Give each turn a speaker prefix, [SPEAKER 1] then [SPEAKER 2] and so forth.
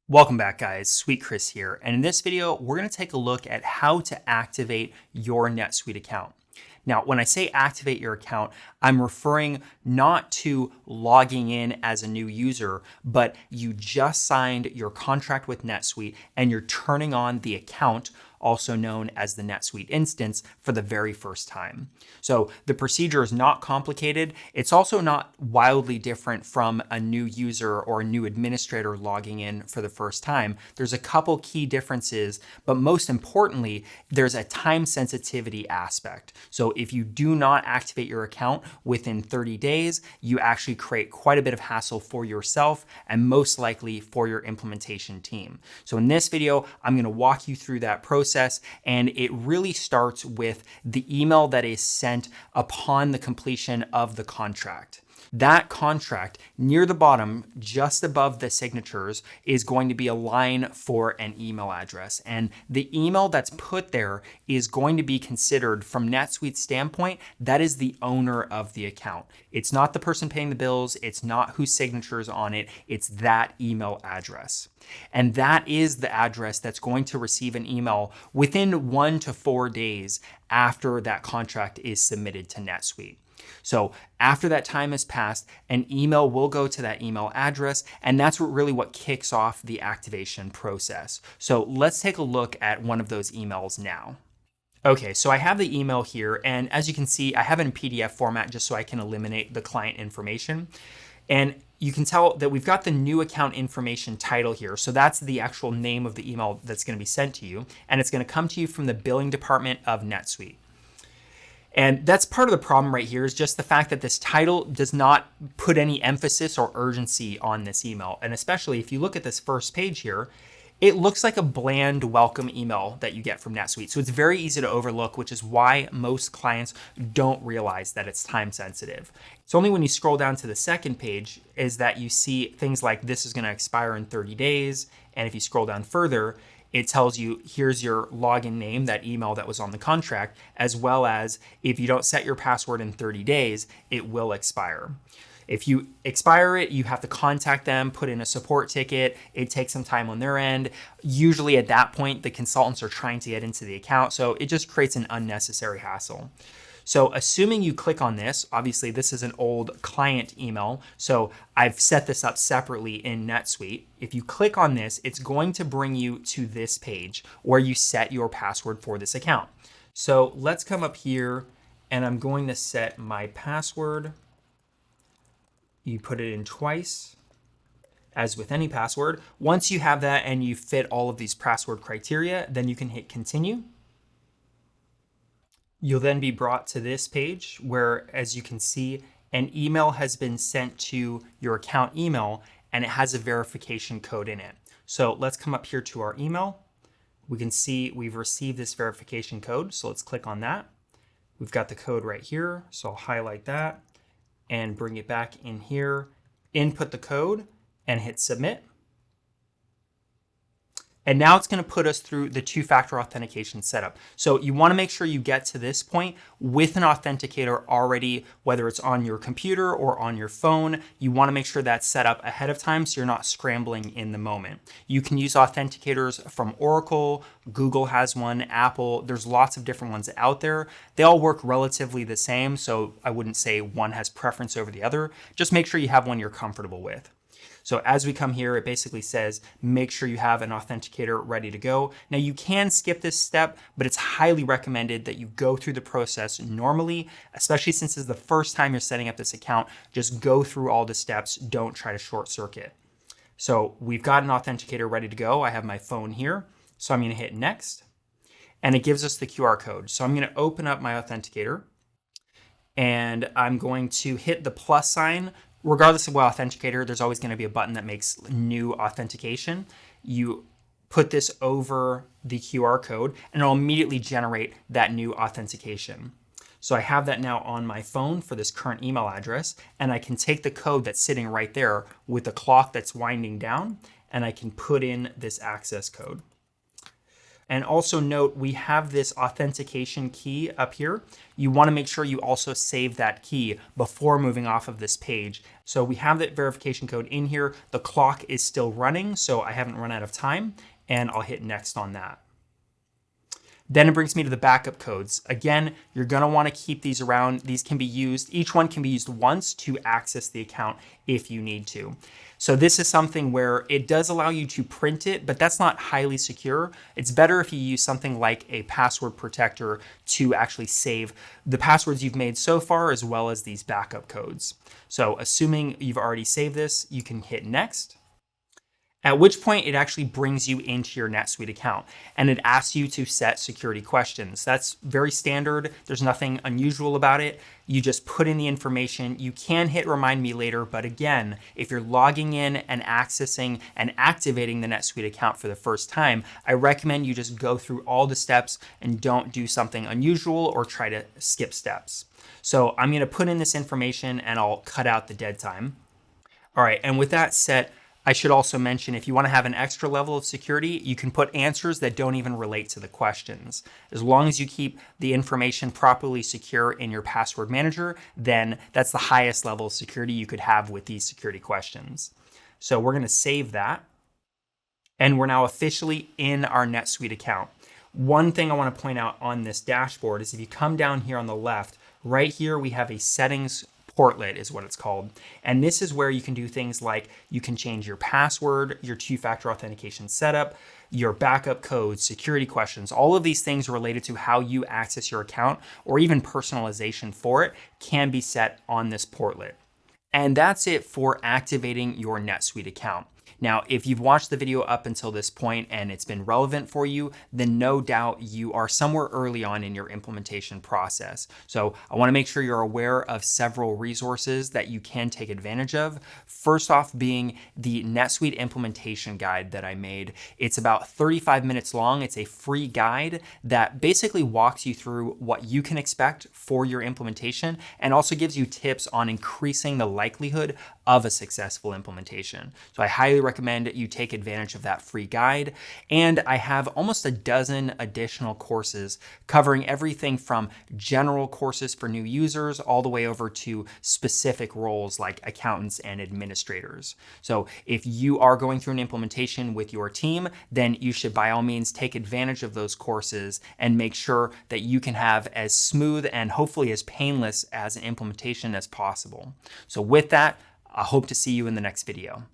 [SPEAKER 1] Welcome back, guys. Sweet Chris here. And in this video, we're going to take a look at how to activate your NetSuite account. Now, when I say activate your account, I'm referring not to logging in as a new user, but you just signed your contract with NetSuite and you're turning on the account, also known as the NetSuite instance, for the very first time. So the procedure is not complicated. It's also not wildly different from a new user or a new administrator logging in for the first time. There's a couple key differences, but most importantly, there's a time sensitivity aspect. So if you do not activate your account within 30 days, you actually create quite a bit of hassle for yourself and most likely for your implementation team. So in this video, I'm going to walk you through that process, and it really starts with the email that is sent upon the completion of the contract. That contract near the bottom, just above the signatures, is going to be a line for an email address. And the email that's put there is going to be considered, from NetSuite's standpoint, that is the owner of the account. It's not the person paying the bills. It's not whose signature is on it. It's that email address. And that is the address that's going to receive an email within 1 to 4 days after that contract is submitted to NetSuite. So after that time has passed, an email will go to that email address, and that's what kicks off the activation process. So let's take a look at one of those emails now. Okay, so I have the email here, and as you can see, I have it in PDF format just so I can eliminate the client information. And you can tell that we've got the new account information title here. So that's the actual name of the email that's going to be sent to you, and it's going to come to you from the billing department of NetSuite. And that's part of the problem right here, is just the fact that this title does not put any emphasis or urgency on this email. And especially if you look at this first page here, it looks like a bland welcome email that you get from NetSuite. So it's very easy to overlook, which is why most clients don't realize that it's time sensitive. It's only when you scroll down to the second page is that you see things like this is going to expire in 30 days. And if you scroll down further, it tells you here's your login name, that email that was on the contract, as well as if you don't set your password in 30 days, it will expire. If you expire it, you have to contact them, put in a support ticket. It takes some time on their end. Usually at that point, the consultants are trying to get into the account, so it just creates an unnecessary hassle. So assuming you click on this, obviously this is an old client email, so I've set this up separately in NetSuite. If you click on this, it's going to bring you to this page where you set your password for this account. So let's come up here, and I'm going to set my password. You put it in twice, as with any password. Once you have that and you fit all of these password criteria, then you can hit continue. You'll then be brought to this page where, as you can see, an email has been sent to your account email, and it has a verification code in it. So let's come up here to our email. We can see we've received this verification code. So let's click on that. We've got the code right here. So I'll highlight that and bring it back in here, input the code, and hit submit. And now it's going to put us through the two-factor authentication setup. So you want to make sure you get to this point with an authenticator already, whether it's on your computer or on your phone. You want to make sure that's set up ahead of time so you're not scrambling in the moment. You can use authenticators from Oracle, Google has one, Apple. There's lots of different ones out there. They all work relatively the same, so I wouldn't say one has preference over the other. Just make sure you have one you're comfortable with. So as we come here, it basically says, make sure you have an authenticator ready to go. Now you can skip this step, but it's highly recommended that you go through the process normally, especially since it's the first time you're setting up this account. Just go through all the steps. Don't try to short circuit. So we've got an authenticator ready to go. I have my phone here. So I'm going to hit next, and it gives us the QR code. So I'm going to open up my authenticator, and I'm going to hit the plus sign. Regardless of what authenticator, there's always going to be a button that makes new authentication. You put this over the QR code, and it'll immediately generate that new authentication. So I have that now on my phone for this current email address, and I can take the code that's sitting right there with the clock that's winding down, and I can put in this access code. And also note, we have this authentication key up here. You want to make sure you also save that key before moving off of this page. So we have that verification code in here. The clock is still running, so I haven't run out of time, and I'll hit next on that. Then it brings me to the backup codes. Again, you're gonna wanna keep these around. These can be used, each one can be used once to access the account if you need to. So this is something where it does allow you to print it, but that's not highly secure. It's better if you use something like a password protector to actually save the passwords you've made so far, as well as these backup codes. So assuming you've already saved this, you can hit next. At which point it actually brings you into your NetSuite account and it asks you to set security questions. That's very standard. There's nothing unusual about it. You just put in the information. You can hit remind me later, but again, if you're logging in and accessing and activating the NetSuite account for the first time, I recommend you just go through all the steps and don't do something unusual or try to skip steps. So I'm gonna put in this information and I'll cut out the dead time. All right, and with that set, I should also mention, if you want to have an extra level of security, you can put answers that don't even relate to the questions. As long as you keep the information properly secure in your password manager, then that's the highest level of security you could have with these security questions. So we're going to save that. And we're now officially in our NetSuite account. One thing I want to point out on this dashboard is if you come down here on the left, right here we have a settings portlet is what it's called. And this is where you can do things like you can change your password, your two-factor authentication setup, your backup codes, security questions, all of these things related to how you access your account or even personalization for it can be set on this portlet. And that's it for activating your NetSuite account. Now, if you've watched the video up until this point and it's been relevant for you, then no doubt you are somewhere early on in your implementation process. So I want to make sure you're aware of several resources that you can take advantage of. First off being the NetSuite implementation guide that I made. It's about 35 minutes long. It's a free guide that basically walks you through what you can expect for your implementation and also gives you tips on increasing the likelihood of a successful implementation. So I highly recommend you take advantage of that free guide. And I have almost a dozen additional courses covering everything from general courses for new users all the way over to specific roles like accountants and administrators. So if you are going through an implementation with your team, then you should by all means take advantage of those courses and make sure that you can have as smooth and hopefully as painless as an implementation as possible. So with that, I hope to see you in the next video.